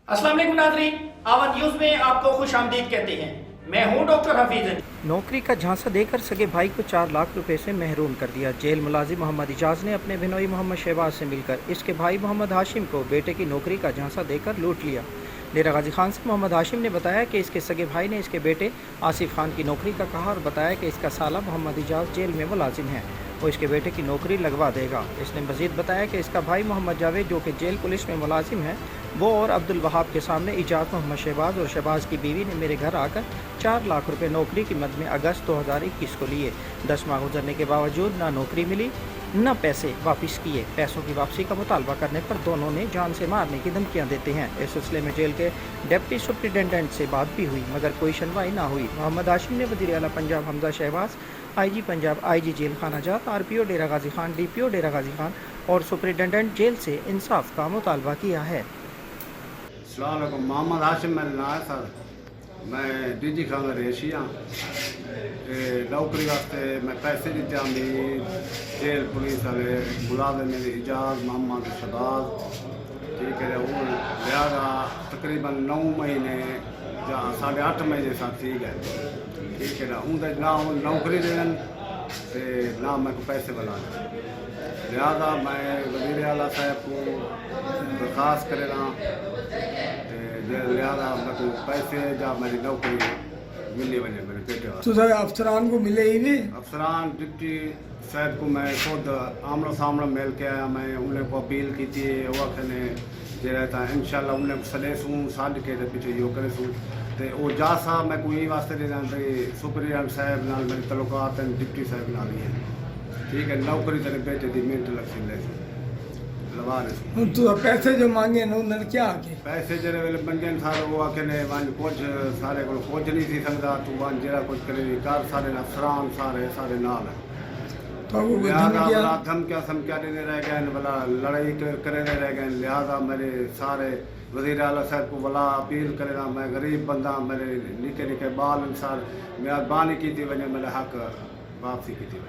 अस्सलाम वालेकुम नाज़रीन, आवाज़ न्यूज़ में आपको खुश आमदीद कहते हैं। मैं हूं डॉक्टर हफीज। नौकरी का झांसा देकर सगे भाई को 4 लाख रुपए से महरूम कर दिया। जेल मुलाजिम मोहम्मद इजाज़ ने अपने बिनोई मोहम्मद शहबाज से मिलकर इसके भाई मोहम्मद हाशिम को बेटे की नौकरी का झांसा देकर लूट लिया। डेरा गाजी खान से मोहम्मद हाशिम ने बताया कि इसके सगे भाई ने इसके बेटे आसिफ खान की नौकरी का कहा और बताया कि इसका साला मोहम्मद इजाज़ जेल में मुलाजिम है, वो इसके बेटे की नौकरी लगवा देगा। इसने मज़ीद बताया कि इसका भाई मोहम्मद जावेद जो कि जेल पुलिस में मुलाजिम है, वो और अब्दुल वहाब के सामने इजाज़ मोहम्मद शहबाज और शहबाज की बीवी ने मेरे घर आकर 4 लाख रुपए नौकरी की मद में अगस्त 2021 को लिए। 10 माह गुजरने के बावजूद ना नौकरी मिली न पैसे वापस किए। पैसों की वापसी का मुतालबा करने पर दोनों ने जान से मारने की धमकियां देते हैं। इस सिलसिले में जेल के डिप्टी सुप्रिटेंडेंट से बात भी हुई मगर कोई सुनवाई ना हुई। मोहम्मद हाशिम ने वज़ीर आला पंजाब हमजा शहबाज, IG पंजाब, IG जेल खाना जात, RPO डेरा गाजी खान, DPO डेरा गाजी खान और सुप्रिटेंडेंट जेल से इंसाफ का मुतालबा किया है। अस्सलाम वालेकुम, मोहम्मद हाशिम मेरा नाम है सर। मैं DG खाना रेशी हाँ। नौकरी वास्ते मैं पैसे दिते आंदी जेल पुलिस वाले बुलाते मेरे इजाज़ मोहम्मद शहबाज, ठीक है। वो लिहाजा तकरीबन 9 महीने या 8.5 महीने साथ ठीक है, ठीक है ना। उनके ना नौकरी देन ते ना मैं को पैसे बुला। लिहाजा मैं वज़ीर आला साहब को दरख्वास्त करेगा लिहाजा मैं को पैसे या मेरी नौकरी मिली वजे मेरे बेटे वास्ते। तो सर अफसरान को मिले ही भी? अफसरान डिप्टी साहब को मैं खुद आमनो सामने मिल के आया। मैं उन्हें को अपील की थी, वो आखने जे रहता इंशाल्लाह उन्हें सदे सूँ साढ़ के पीछे यो करे सूँ ते वो जा साहब मैं कोई वास्ते देना सुपरिटेंडेंट साहब नाल मेरे तल्लुकात डिप्टी साहब नाल ही है, ठीक है। नौकरी तेरे बेटे की मिनट लग ले लवा रहे तो पैसे जो मांगे ना उन्होंने क्या आके पैसे जरे वेले मंजन सारे वो आखने वन कुछ सारे को कुछ नहीं थी सकता तू वन जरा कुछ करे कर सारे अफसरान सारे नाल है। तो वो धमकियाँ समकियाँ देने रह गए भला लड़ाई करे रह गए। लिहाजा मेरे सारे वज़ीर आला साहब को भला अपील करेगा। मैं गरीब बंदा, मेरे निके निके बाल इंसान मेहरबानी की थी वजह मेरे हक वापसी की थी।